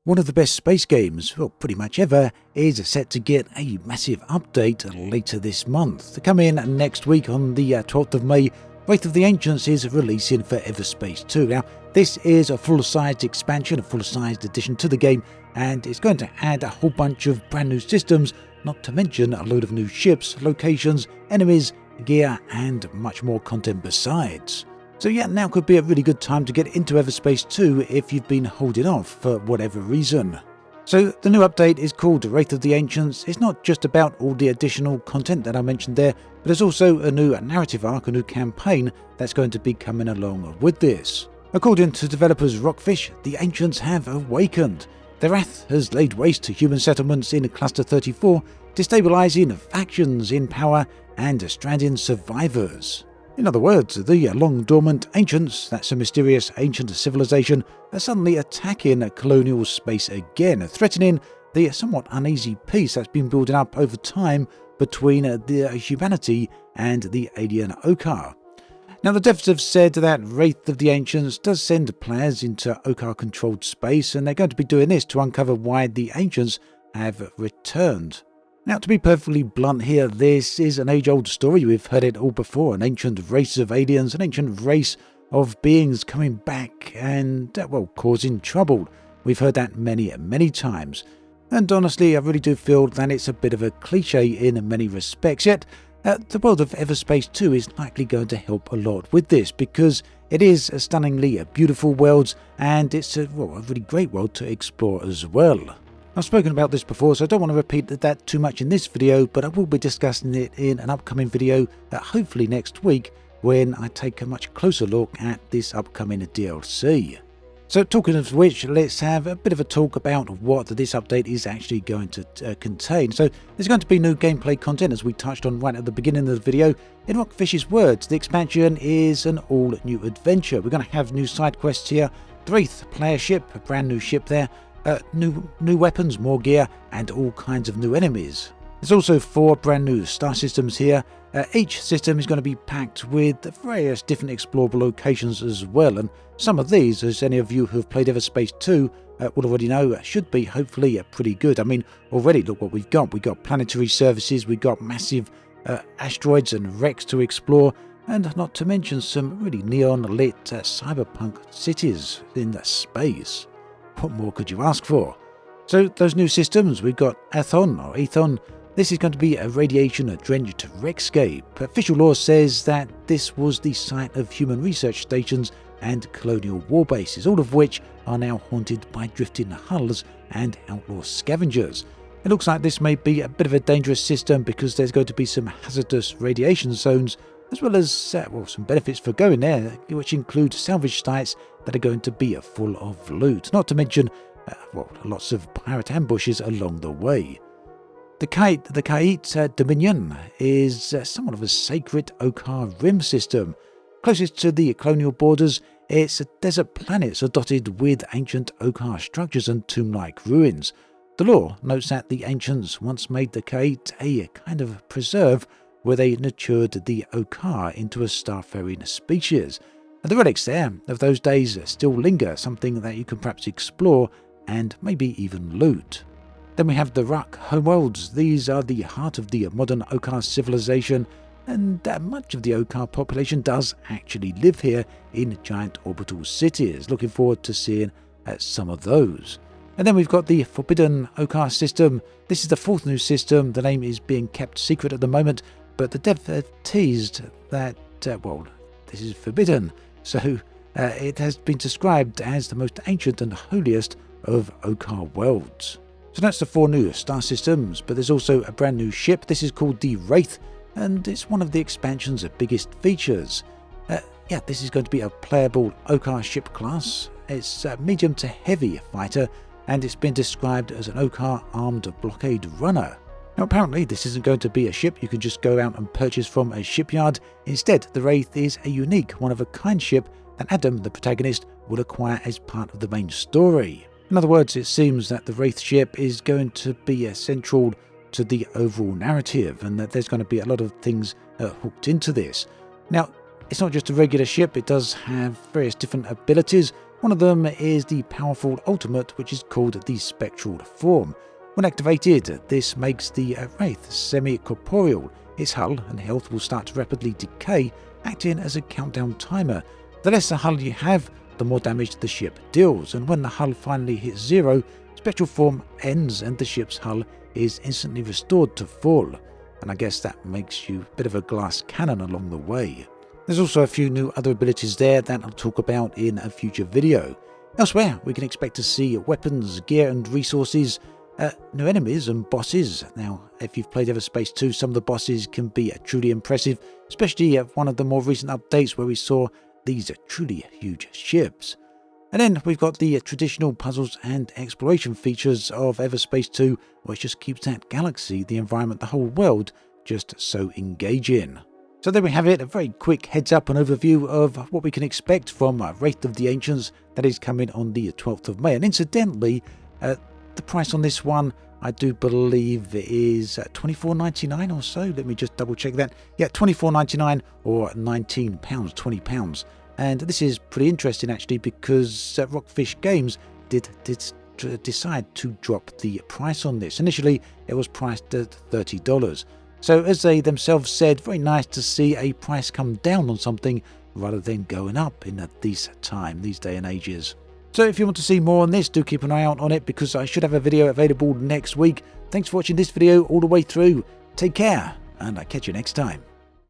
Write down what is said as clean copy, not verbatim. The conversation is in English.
One of the best space games, well, pretty much ever, is set to get a massive update later this month. To come in next week on the 12th of May, Wraith of the Ancients is releasing for Everspace 2. Now, this is a full-sized expansion, a full-sized addition to the game, and it's going to add a whole bunch of brand new systems, not to mention a load of new ships, locations, enemies, gear, and much more content besides. So yeah, now could be a really good time to get into Everspace 2 if you've been holding off for whatever reason. So the new update is called Wraith of the Ancients. It's not just about all the additional content that I mentioned there, but there's also a new narrative arc, a new campaign that's going to be coming along with this. According to developers Rockfish, the Ancients have awakened. The Wrath has laid waste to human settlements in Cluster 34, destabilizing factions in power and stranding survivors. In other words, the long-dormant Ancients, that's a mysterious ancient civilization, are suddenly attacking colonial space again, threatening the somewhat uneasy peace that's been building up over time between the humanity and the alien Okar. Now, the devs have said that Wraith of the Ancients does send players into Okar-controlled space, and they're going to be doing this to uncover why the Ancients have returned. Now, to be perfectly blunt here, this is an age-old story. We've heard it all before. An ancient race of aliens, an ancient race of beings coming back and, well, causing trouble. We've heard that many, many times. And honestly, I really do feel that it's a bit of a cliche in many respects. Yet, the world of Everspace 2 is likely going to help a lot with this because it is a stunningly beautiful world and it's a really great world to explore as well. I've spoken about this before, so I don't want to repeat that too much in this video, but I will be discussing it in an upcoming video, hopefully next week, when I take a much closer look at this upcoming DLC. So talking of which, let's have a bit of a talk about what this update is actually going to contain. So there's going to be new gameplay content, as we touched on right at the beginning of the video. In Rockfish's words, the expansion is an all-new adventure. We're going to have new side quests here, the Wraith player ship, a brand new ship there, new weapons, more gear, and all kinds of new enemies. There's also 4 brand new star systems here. Each system is going to be packed with various different explorable locations as well, and some of these, as any of you who have played Everspace 2 will already know, should be hopefully pretty good. I mean, already look what we've got. We've got planetary services, we've got massive asteroids and wrecks to explore, and not to mention some really neon-lit cyberpunk cities in space. What more could you ask for? So those new systems, we've got Ethon. This is going to be a radiation-drenched wreckscape. Official lore says that this was the site of human research stations and colonial war bases, all of which are now haunted by drifting hulls and outlaw scavengers. It looks like this may be a bit of a dangerous system because there's going to be some hazardous radiation zones, as well as some benefits for going there, which include salvage sites that are going to be full of loot, not to mention lots of pirate ambushes along the way. The Kait Dominion is somewhat of a sacred Okar rim system. Closest to the colonial borders, it's a desert planet so dotted with ancient Okar structures and tomb-like ruins. The lore notes that the ancients once made the Kait a kind of preserve where they nurtured the Okar into a starfaring species. And the relics there of those days still linger, something that you can perhaps explore and maybe even loot. Then we have the Ruck homeworlds. These are the heart of the modern Okar civilization, and much of the Okar population does actually live here in giant orbital cities. Looking forward to seeing some of those. And then we've got the Forbidden Okar system. This is the 4th new system. The name is being kept secret at the moment, but the dev teased that, this is forbidden. So it has been described as the most ancient and holiest of Okar worlds. So that's the 4 new star systems, but there's also a brand new ship. This is called the Wraith, and it's one of the expansion's biggest features. This is going to be a playable Okar ship class. It's a medium to heavy fighter, and it's been described as an Okar armed blockade runner. Now apparently this isn't going to be a ship you can just go out and purchase from a shipyard. Instead, the Wraith is a unique, one-of-a-kind ship that Adam, the protagonist, will acquire as part of the main story. In other words, it seems that the Wraith ship is going to be central to the overall narrative, and that there's going to be a lot of things hooked into this. Now, it's not just a regular ship, it does have various different abilities, One of them is the powerful ultimate, which is called the Spectral Form. When activated, this makes the Wraith semi-corporeal. Its hull and health will start to rapidly decay, acting as a countdown timer. The less the hull you have, the more damage the ship deals, and when the hull finally hits 0, Spectral Form ends and the ship's hull is instantly restored to full. And I guess that makes you a bit of a glass cannon along the way. There's also a few new other abilities there that I'll talk about in a future video. Elsewhere, we can expect to see weapons, gear and resources, new enemies and bosses. Now, if you've played Everspace 2, some of the bosses can be truly impressive, especially at one of the more recent updates where we saw these truly huge ships. And then we've got the traditional puzzles and exploration features of Everspace 2, which just keeps that galaxy, the environment, the whole world just so engaging. So there we have it, a very quick heads up and overview of what we can expect from Wraith of the Ancients that is coming on the 12th of May. And incidentally, the price on this one, I do believe is $24.99 or so. Let me just double check that. Yeah, $24.99 or £19, £20. And this is pretty interesting actually, because Rockfish Games did decide to drop the price on this. Initially, it was priced at $30. So as they themselves said, very nice to see a price come down on something rather than going up in these day and ages. So if you want to see more on this, do keep an eye out on it, because I should have a video available next week. Thanks for watching this video all the way through. Take care, and I'll catch you next time.